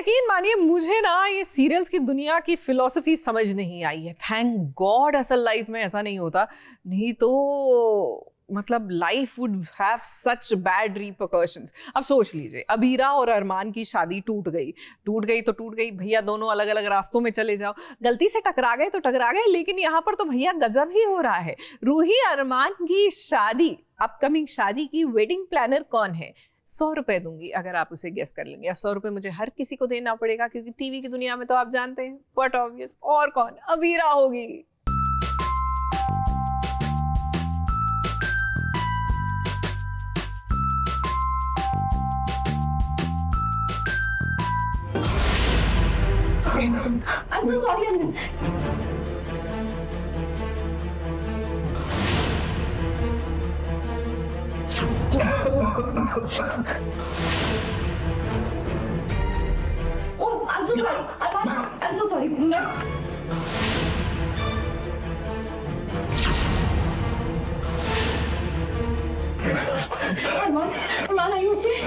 यकीन मानिए मुझे ना ये सीरियल्स की दुनिया की फिलॉसफी समझ नहीं आई है। थैंक गॉड असल लाइफ में ऐसा नहीं होता, नहीं तो मतलब life would have such bad repercussions. अब सोच लीजिए, अबीरा और अरमान की शादी टूट गई तो टूट गई भैया, दोनों अलग अलग रास्तों में चले जाओ, गलती से टकरा गए तो टकरा गए, लेकिन यहाँ पर तो भैया गजब ही हो रहा है। रूही अरमान की शादी, अपकमिंग शादी की वेडिंग प्लानर कौन है? 100 रुपए दूंगी अगर आप उसे गेस कर लेंगे। 100 रुपए मुझे हर किसी को देना पड़ेगा क्योंकि टीवी की दुनिया में तो आप जानते हैं, बट ऑब्वियस और कौन, अबीरा होगी। I'm so sorry, Anand. Oh, I'm so sorry. I'm so sorry. Arman, are you okay?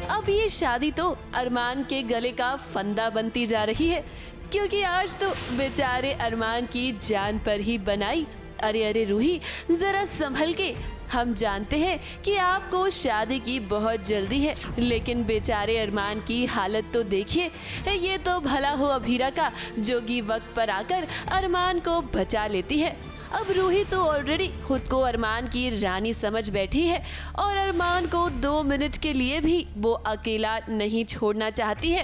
अब ये शादी तो अरमान के गले का फंदा बनती जा रही है, क्योंकि आज तो बेचारे अरमान की जान पर ही बनाई। अरे अरे रूही, जरा संभल के। हम जानते हैं कि आपको शादी की बहुत जल्दी है, लेकिन बेचारे अरमान की हालत तो देखिए। ये तो भला हो अबीरा का, जो कि वक्त पर आकर अरमान को बचा लेती है। अब रूही तो ऑलरेडी खुद को अरमान की रानी समझ बैठी है और अरमान को 2 मिनट के लिए भी वो अकेला नहीं छोड़ना चाहती है।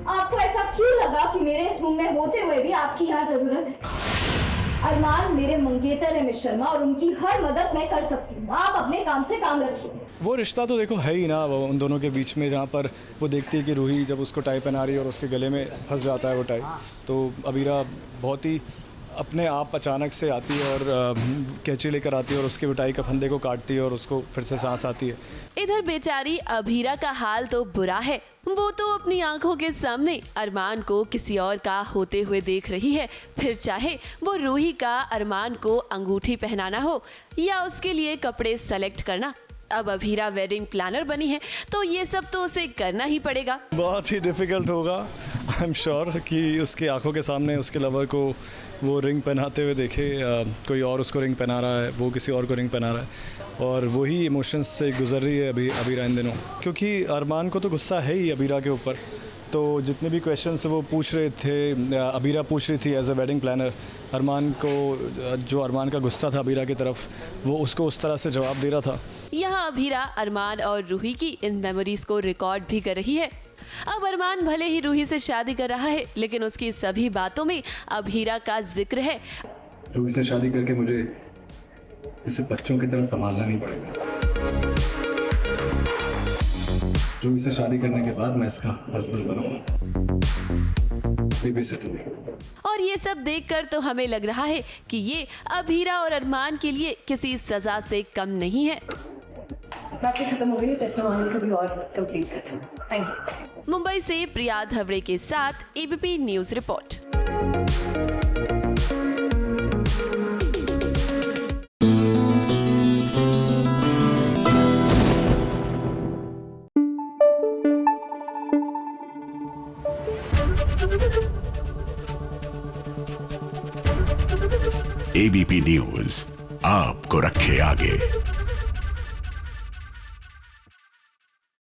आपको ऐसा क्यों लगा कि मेरे इस रूम में होते हुए भी आपकी यहाँ जरूरत है? अरमान मेरे मंगेतर है मिस शर्मा, और उनकी हर मदद मैं कर सकती हूँ। आप अपने काम से काम रखिए। वो रिश्ता तो देखो है ही ना, वो उन दोनों के बीच में, जहाँ पर वो देखती है कि रूही जब उसको टाई पहना रही है और उसके गले में फंस जाता है वो टाई, तो अबीरा बहुत ही अपने आप अचानक से आती है और कैंची लेकर आती है और उसके मिठाई का फंदे को काटती है और उसको फिर से सांस आती है। इधर बेचारी अबीरा का हाल तो बुरा है। वो तो अपनी आंखों के सामने अरमान को किसी और का होते हुए देख रही है, फिर चाहे वो रूही का अरमान को अंगूठी पहनाना हो या उसके लिए कपड़े सेलेक्ट करना। अब अबीरा वेडिंग प्लानर बनी है तो ये सब तो उसे करना ही पड़ेगा। बहुत ही डिफ़िकल्ट होगा, आई एम श्योर कि उसकी आंखों के सामने उसके लवर को वो रिंग पहनाते हुए देखे, कोई और उसको रिंग पहना रहा है, वो किसी और को रिंग पहना रहा है, और वही इमोशंस से गुजर रही है अबीरा इन दिनों। क्योंकि अरमान को तो गुस्सा है ही अबीरा के ऊपर, तो जितने भी क्वेश्चंस वो पूछ रहे थे, अबीरा पूछ रही थी एज अ वेडिंग प्लानर अरमान को, जो अरमान का गुस्सा था अबीरा की तरफ, वो उसको उस तरह से जवाब दे रहा था। यहाँ अबीरा अरमान और रूही की इन मेमोरीज को रिकॉर्ड भी कर रही है। अब अरमान भले ही रूही से शादी कर रहा है, लेकिन उसकी सभी बातों में अबीरा का जिक्र है। रूही से शादी करके मुझे इसे बच्चों की तरह संभालना नहीं पड़ेगा। रूही से शादी करने के बाद मैं इसका हस्बैंड बनूंगा। और ये सब देखकर तो हमें लग रहा है कि ये अबीरा और अरमान के लिए किसी सजा से कम नहीं है। बातें खत्म हो गई, टेस्टिमोनियल कभी और कंप्लीट करते हैं। Thank you. मुंबई से प्रिया धवड़े के साथ ABP news report. ABP news आपको रखे आगे।